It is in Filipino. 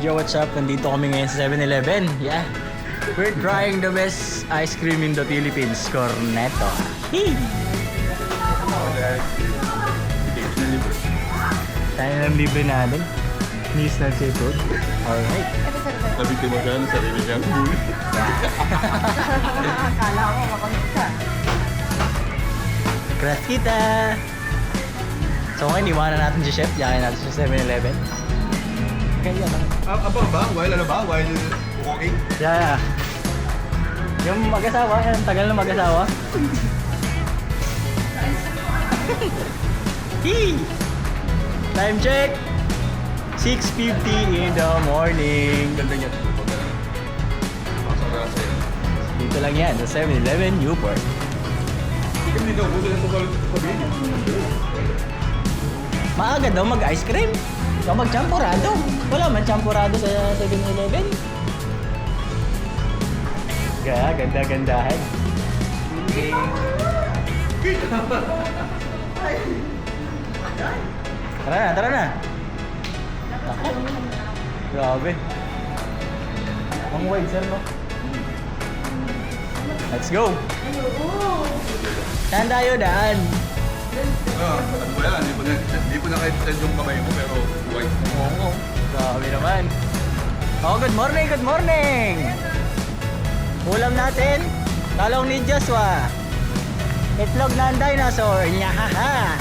Yo, what's up? Nandito kami ngayon sa 7-Eleven. Yeah. We're trying the best ice cream in the Philippines, Cornetto. Hey! Tayo ng libre natin. Miss na seafood. Alright. Nabiti mo siya, sarili niya. Akala ko makamit ka. Gracias kita! So ngayon, iwanan natin si Chef. Yakin natin sa 7-Eleven. Kaya lang. Abang ba? While ano ba? While walking? Yeah. Yung mag-asawa, yung tagal na mag-asawa. Hey! Time check! 6:50 in the morning. Ganda niya. Pasok na sa'yo. Dito lang yan, sa 7-Eleven Newport. Hindi kami dito. Buto na ito pabili. Maaga daw mag-ice cream. So mag-champurado. Wala man champurado sa 7-Eleven. Kaya, ganda-gandahan. Tara na. Ako. Grabe. Ang wide, sir, no? Let's go. Saan tayo daan? Ano ba yan? Hindi po na kahit send yung kamay mo pero white. Oo. Grabe naman. Oh, good morning. Ulam natin, talong ni Joshua. Itlog ng dinosaur. Nyahaha.